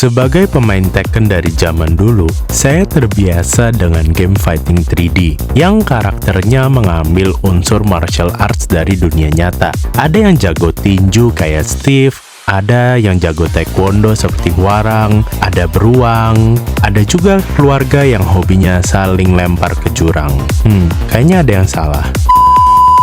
Sebagai pemain Tekken dari zaman dulu, saya terbiasa dengan game fighting 3D yang karakternya mengambil unsur martial arts dari dunia nyata. Ada yang jago tinju kayak Steve, ada yang jago taekwondo seperti Hwarang, ada beruang, ada juga keluarga yang hobinya saling lempar ke jurang. Kayaknya ada yang salah.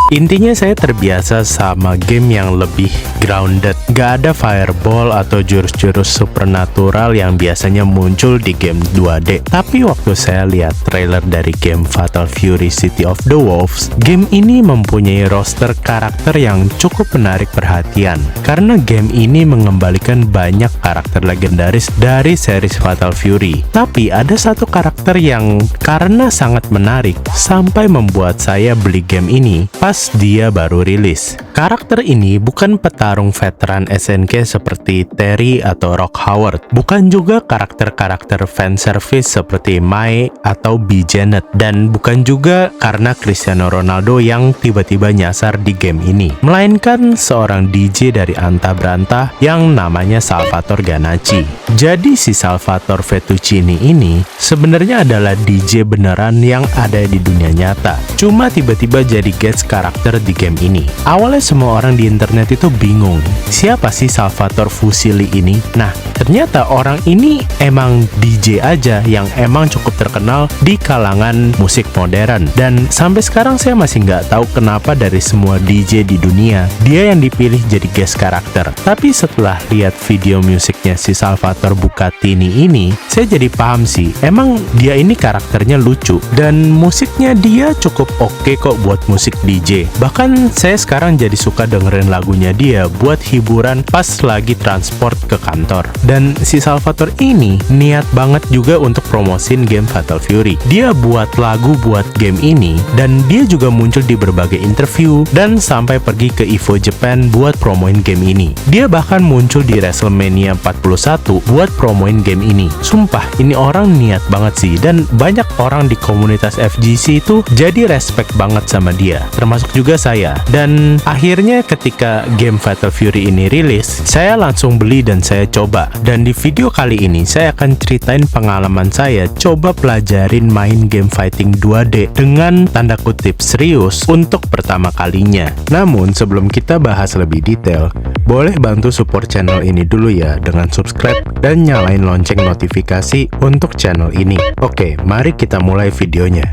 Intinya saya terbiasa sama game yang lebih grounded. Gak ada fireball atau jurus-jurus supernatural yang biasanya muncul di game 2D. Tapi waktu saya lihat trailer dari game Fatal Fury City of the Wolves, game ini mempunyai roster karakter yang cukup menarik perhatian. Karena game ini mengembalikan banyak karakter legendaris dari series Fatal Fury. Tapi ada satu karakter yang karena sangat menarik sampai membuat saya beli game ini pas dia baru rilis. Karakter ini bukan petarung veteran SNK seperti Terry atau Rock Howard, bukan juga karakter-karakter fanservice seperti Mai atau B. Janet, dan bukan juga karena Cristiano Ronaldo yang tiba-tiba nyasar di game ini, melainkan seorang DJ dari Anta Branta yang namanya Salvatore Ganacci. Jadi si Salvatore Fettuccini ini sebenarnya adalah DJ beneran yang ada di dunia nyata, cuma tiba-tiba jadi guest karakter di game ini. Awalnya semua orang di internet itu bingung, siapa sih Salvatore Fusilli ini? Nah, ternyata orang ini emang DJ aja yang emang cukup terkenal di kalangan musik modern. Dan sampai sekarang saya masih nggak tahu kenapa dari semua DJ di dunia, dia yang dipilih jadi guest karakter. Tapi setelah lihat video musiknya si Salvatore Bucatini ini, saya jadi paham sih, emang dia ini karakternya lucu, dan musiknya dia cukup oke kok buat musik DJ. Bahkan saya sekarang jadi suka dengerin lagunya dia buat hiburan pas lagi transport ke kantor. Dan si Salvatore ini niat banget juga untuk promosin game Fatal Fury. Dia buat lagu buat game ini, dan dia juga muncul di berbagai interview dan sampai pergi ke EVO Japan buat promoin game ini. Dia bahkan muncul di WrestleMania 41 buat promoin game ini. Sumpah, ini orang niat banget sih, dan banyak orang di komunitas FGC itu jadi respect banget sama dia, termasuk juga saya. Dan akhirnya ketika game Fatal Fury ini rilis, saya langsung beli dan saya coba. Dan di video kali ini saya akan ceritain pengalaman saya coba pelajarin main game fighting 2D dengan tanda kutip serius untuk pertama kalinya. Namun sebelum kita bahas lebih detail, boleh bantu support channel ini dulu ya dengan subscribe dan nyalain lonceng notifikasi untuk channel ini. Oke, mari kita mulai videonya.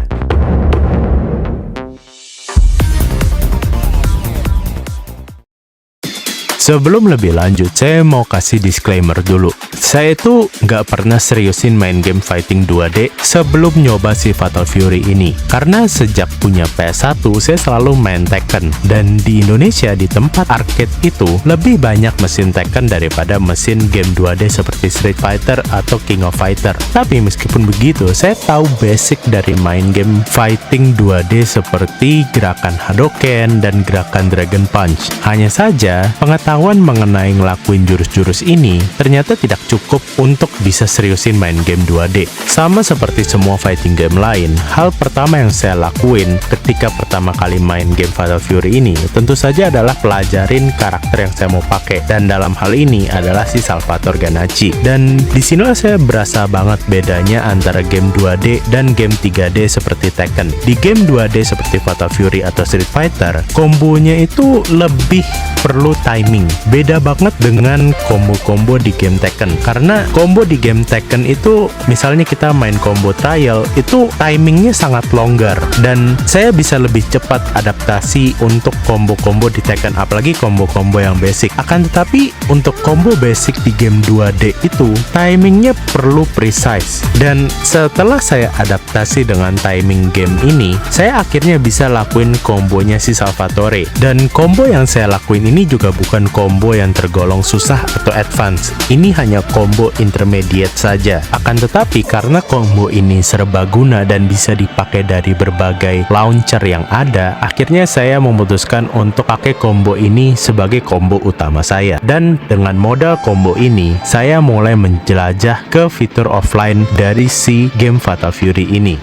Sebelum lebih lanjut, saya mau kasih disclaimer dulu. Saya itu nggak pernah seriusin main game fighting 2D sebelum nyoba si Fatal Fury ini. Karena sejak punya PS1, saya selalu main Tekken. Dan di Indonesia, di tempat arcade itu, lebih banyak mesin Tekken daripada mesin game 2D seperti Street Fighter atau King of Fighter. Tapi meskipun begitu, saya tahu basic dari main game fighting 2D seperti gerakan Hadouken dan gerakan Dragon Punch. Hanya saja, pengetahuan mengenai ngelakuin jurus-jurus ini ternyata tidak cukup untuk bisa seriusin main game 2D. Sama seperti semua fighting game lain, hal pertama yang saya lakuin ketika pertama kali main game Fatal Fury ini tentu saja adalah pelajarin karakter yang saya mau pakai, dan dalam hal ini adalah si Salvatore Ganacci. Dan disinilah saya berasa banget bedanya antara game 2D dan game 3D seperti Tekken. Di game 2D seperti Fatal Fury atau Street Fighter, kombonya itu lebih perlu timing. Beda banget dengan combo-combo di game Tekken. Karena combo di game Tekken itu, misalnya kita main combo trial, itu timingnya sangat longgar. Dan saya bisa lebih cepat adaptasi untuk combo-combo di Tekken, apalagi combo-combo yang basic. Akan tetapi, untuk combo basic di game 2D itu, timingnya perlu precise. Dan setelah saya adaptasi dengan timing game ini, saya akhirnya bisa lakuin kombonya si Salvatore. Dan combo yang saya lakuin ini juga bukan combo yang tergolong susah atau advance. Ini hanya combo intermediate saja. Akan tetapi karena combo ini serbaguna dan bisa dipakai dari berbagai launcher yang ada, akhirnya saya memutuskan untuk pakai combo ini sebagai combo utama saya. Dan dengan modal combo ini, saya mulai menjelajah ke fitur offline dari si game Fatal Fury ini.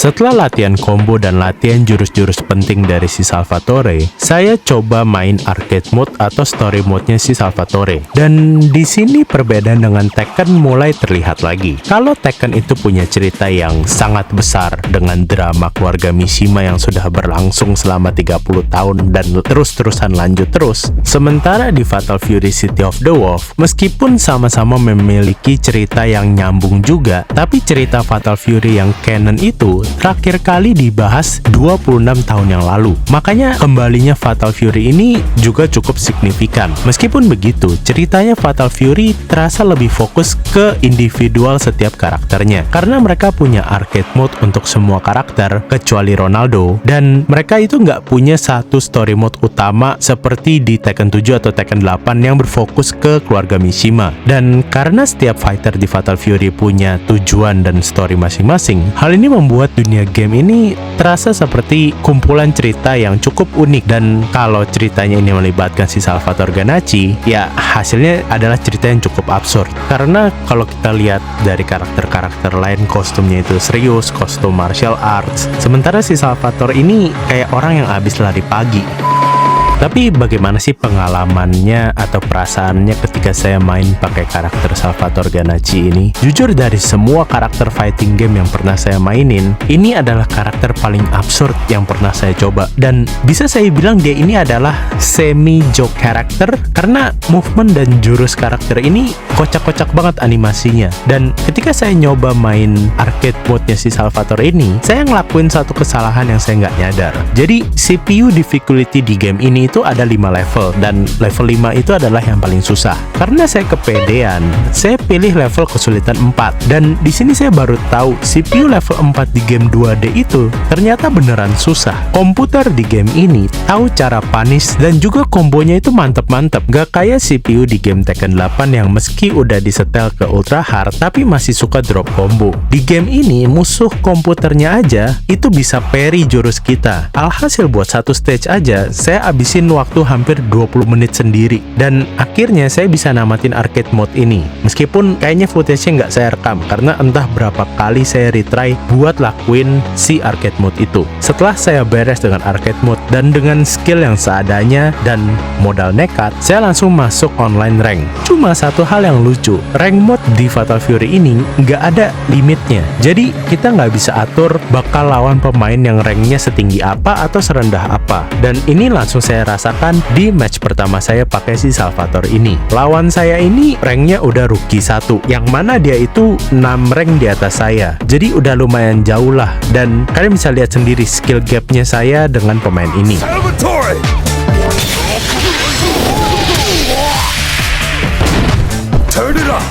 Setelah latihan combo dan latihan jurus-jurus penting dari si Salvatore, saya coba main arcade mode atau story mode-nya si Salvatore. Dan di sini perbedaan dengan Tekken mulai terlihat lagi. Kalau Tekken itu punya cerita yang sangat besar dengan drama keluarga Mishima yang sudah berlangsung selama 30 tahun dan terus-terusan lanjut terus. Sementara di Fatal Fury City of the Wolf, meskipun sama-sama memiliki cerita yang nyambung juga, tapi cerita Fatal Fury yang canon itu terakhir kali dibahas 26 tahun yang lalu. Makanya kembalinya Fatal Fury ini juga cukup signifikan. Meskipun begitu, ceritanya Fatal Fury terasa lebih fokus ke individual setiap karakternya. Karena mereka punya arcade mode untuk semua karakter, kecuali Ronaldo, dan mereka itu nggak punya satu story mode utama seperti di Tekken 7 atau Tekken 8 yang berfokus ke keluarga Mishima. Dan karena setiap fighter di Fatal Fury punya tujuan dan story masing-masing, hal ini membuat dunia game ini terasa seperti kumpulan cerita yang cukup unik. Dan kalau ceritanya ini melibatkan si Salvatore Ganacci, ya hasilnya adalah cerita yang cukup absurd. Karena kalau kita lihat dari karakter-karakter lain, kostumnya itu serius, kostum martial arts, sementara si Salvatore ini kayak orang yang habis lari pagi. Tapi bagaimana sih pengalamannya atau perasaannya ketika saya main pakai karakter Salvatore Ganacci ini? Jujur, dari semua karakter fighting game yang pernah saya mainin, ini adalah karakter paling absurd yang pernah saya coba. Dan bisa saya bilang dia ini adalah semi-joke karakter karena movement dan jurus karakter ini kocak-kocak banget animasinya. Dan ketika saya nyoba main arcade mode-nya si Salvatore ini, saya ngelakuin satu kesalahan yang saya nggak nyadar. Jadi CPU difficulty di game ini itu ada 5 level, dan level 5 itu adalah yang paling susah. Karena saya kepedean, saya pilih level kesulitan 4. Dan di sini saya baru tahu CPU level 4 di game 2D itu ternyata beneran susah. Komputer di game ini tahu cara punish dan juga kombonya itu mantep-mantep. Gak kayak CPU di game Tekken 8 yang meski udah disetel ke ultra hard tapi masih suka drop combo. Di game ini musuh komputernya aja itu bisa parry jurus kita. Alhasil buat satu stage aja saya abisin waktu hampir 20 menit sendiri. Dan akhirnya saya bisa namatin arcade mode ini. Meskipun kayaknya footage-nya nggak saya rekam karena entah berapa kali saya retry buat lakuin si arcade mode itu. Setelah saya beres dengan arcade mode dan dengan skill yang seadanya dan modal nekat, saya langsung masuk online rank. Cuma satu hal yang lucu, rank mode di Fatal Fury ini nggak ada limitnya. Jadi kita nggak bisa atur bakal lawan pemain yang ranknya setinggi apa atau serendah apa. Dan ini langsung saya rasakan di match pertama saya pakai si Salvatore ini. Lawan saya ini ranknya udah rookie 1, yang mana dia itu 6 rank di atas saya. Jadi udah lumayan jauh lah. Dan kalian bisa lihat sendiri skill gapnya saya dengan pemain ini. Salvatore! Turn it up!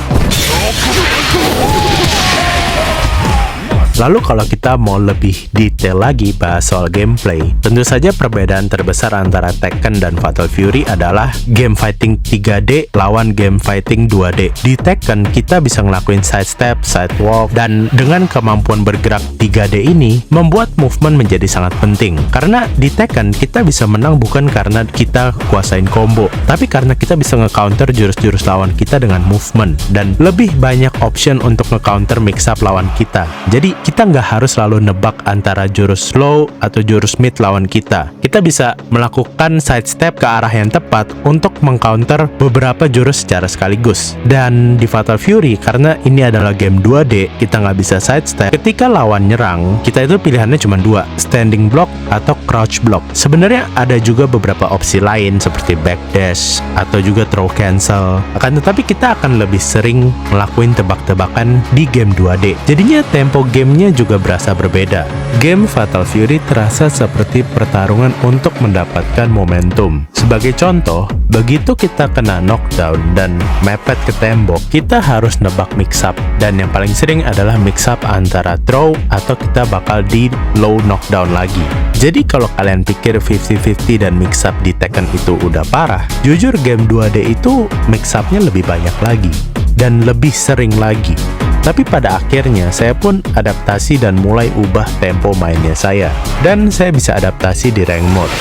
Lalu kalau kita mau lebih detail lagi bahas soal gameplay, tentu saja perbedaan terbesar antara Tekken dan Fatal Fury adalah game fighting 3D lawan game fighting 2D. Di Tekken kita bisa ngelakuin sidestep, sidewalk, dan dengan kemampuan bergerak 3D ini membuat movement menjadi sangat penting. Karena di Tekken kita bisa menang bukan karena kita kuasain combo, tapi karena kita bisa nge-counter jurus-jurus lawan kita dengan movement, dan lebih banyak option untuk nge-counter mix-up lawan kita. Jadi kita nggak harus selalu nebak antara jurus slow atau jurus mid lawan kita. Kita bisa melakukan sidestep ke arah yang tepat untuk mengcounter beberapa jurus secara sekaligus. Dan di Fatal Fury, karena ini adalah game 2D, kita nggak bisa sidestep. Ketika lawan nyerang, kita itu pilihannya cuma 2, standing block atau crouch block. Sebenarnya ada juga beberapa opsi lain seperti backdash atau juga throw cancel. Akan tetapi kita akan lebih sering ngelakuin tebak-tebakan di game 2D. Jadinya tempo gamenya juga berasa berbeda. Game Fatal Fury terasa seperti pertarungan untuk mendapatkan momentum. Sebagai contoh, begitu kita kena knockdown dan mepet ke tembok, kita harus nebak mix up. Dan yang paling sering adalah mix up antara throw atau kita bakal di low knockdown lagi. Jadi kalau kalian pikir 50-50 dan mix up di Tekken itu udah parah, jujur game 2D itu mix up-nya lebih banyak lagi dan lebih sering lagi. Tapi pada akhirnya saya pun adaptasi dan mulai ubah tempo mainnya saya. Dan saya bisa adaptasi di rank mode.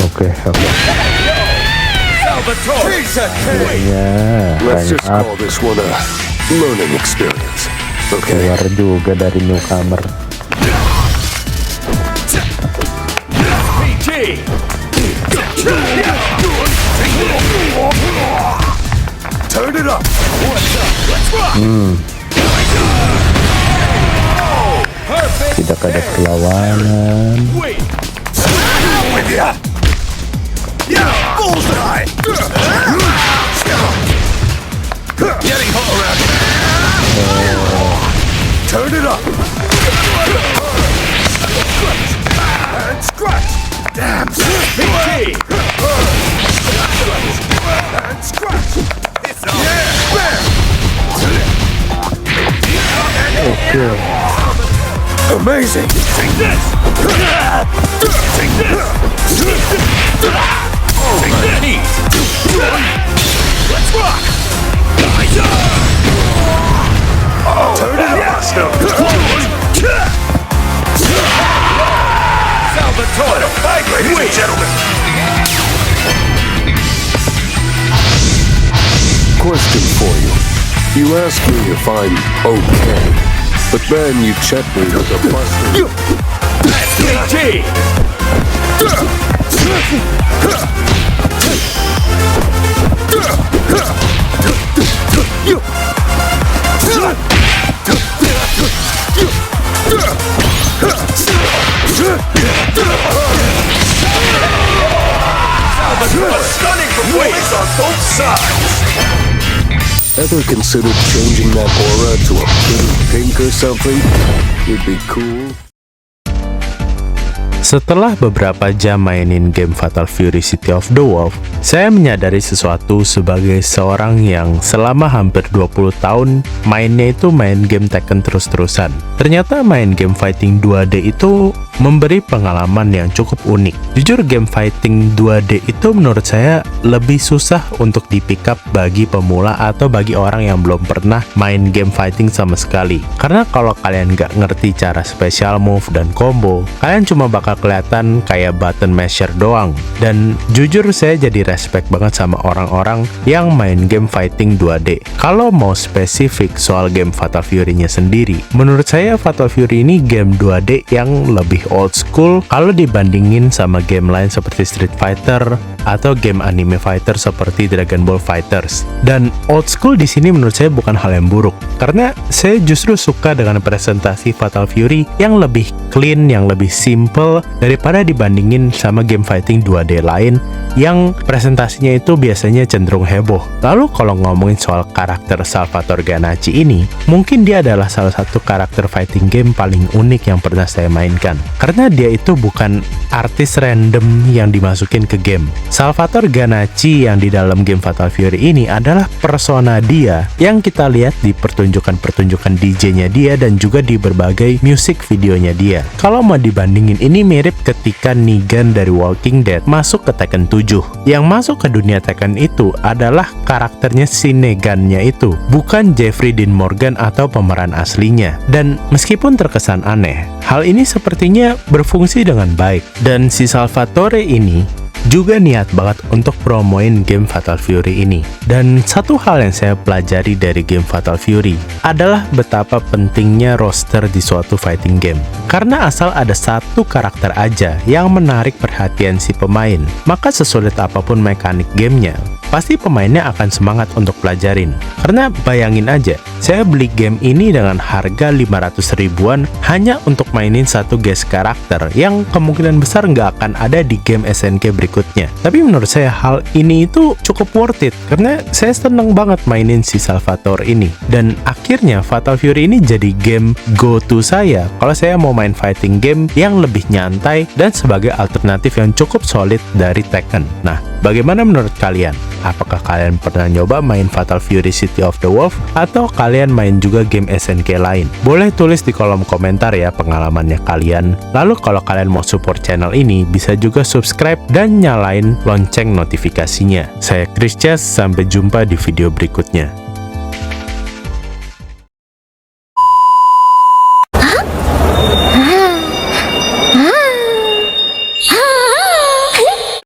Oke. Ya, Let's rank just up. call this one a learning experience. Okay. Keluar juga dari newcomer. Turn it up. Tidak ada perlawanan. With ya. Yeah, bullseye. Getting hot around here. Turn it up. And scratch. Damn. And scratch. Yeah, bam. Oke. Amazing. Take this. Take this. Oh, my knees. Let's rock. Oh, turn it up. Salvatore, fight, ladies and gentlemen. Question for you. You ask me if I'm okay, but then you check me with a buster. SPG! Stunning performance on both sides. Ever considered changing that aura to a pretty pink or something? Would be cool. Setelah beberapa jam mainin game Fatal Fury City of the Wolf, saya menyadari sesuatu sebagai seorang yang selama hampir 20 tahun mainnya itu main game Tekken terus-terusan. Ternyata main game fighting 2D itu memberi pengalaman yang cukup unik. Jujur, game fighting 2D itu menurut saya lebih susah untuk di pick up bagi pemula atau bagi orang yang belum pernah main game fighting sama sekali. Karena kalau kalian nggak ngerti cara special move dan combo, kalian cuma bakal kelihatan kayak button masher doang. Dan jujur saya jadi respect banget sama orang-orang yang main game fighting 2D. Kalau mau spesifik soal game Fatal Fury-nya sendiri, menurut saya Fatal Fury ini game 2D yang lebih old school kalau dibandingin sama game lain seperti Street Fighter atau game anime fighter seperti Dragon Ball Fighters. Dan old school di sini menurut saya bukan hal yang buruk, karena saya justru suka dengan presentasi Fatal Fury yang lebih clean, yang lebih simple daripada dibandingin sama game fighting 2D lain yang presentasinya itu biasanya cenderung heboh. Lalu kalau ngomongin soal karakter Salvatore Ganacci ini, mungkin dia adalah salah satu karakter fighting game paling unik yang pernah saya mainkan. Karena dia itu bukan artis random yang dimasukin ke game. Salvatore Ganacci yang di dalam game Fatal Fury ini adalah persona dia yang kita lihat di pertunjukan-pertunjukan DJ-nya dia dan juga di berbagai music videonya dia. Kalau mau dibandingin, ini mirip ketika Negan dari Walking Dead masuk ke Tekken 7. Yang masuk ke dunia Tekken itu adalah karakternya si Negan-nya itu, bukan Jeffrey Dean Morgan atau pemeran aslinya. Dan meskipun terkesan aneh, hal ini sepertinya berfungsi dengan baik. Dan si Salvatore ini juga niat banget untuk promoin game Fatal Fury ini. Dan satu hal yang saya pelajari dari game Fatal Fury adalah betapa pentingnya roster di suatu fighting game. Karena asal ada satu karakter aja yang menarik perhatian si pemain, maka sesulit apapun mekanik gamenya, pasti pemainnya akan semangat untuk pelajarin. Karena bayangin aja, saya beli game ini dengan harga 500 ribuan hanya untuk mainin satu guest karakter yang kemungkinan besar nggak akan ada di game SNK berikutnya. Tapi menurut saya hal ini itu cukup worth it, karena saya seneng banget mainin si Salvatore ini. Dan akhirnya Fatal Fury ini jadi game go-to saya kalau saya mau main fighting game yang lebih nyantai dan sebagai alternatif yang cukup solid dari Tekken. Nah, bagaimana menurut kalian? Apakah kalian pernah nyoba main Fatal Fury City of the Wolf atau kalian main juga game SNK lain? Boleh tulis di kolom komentar ya pengalamannya kalian. Lalu kalau kalian mau support channel ini, bisa juga subscribe dan nyalain lonceng notifikasinya. Saya Chris Chess, sampai jumpa di video berikutnya.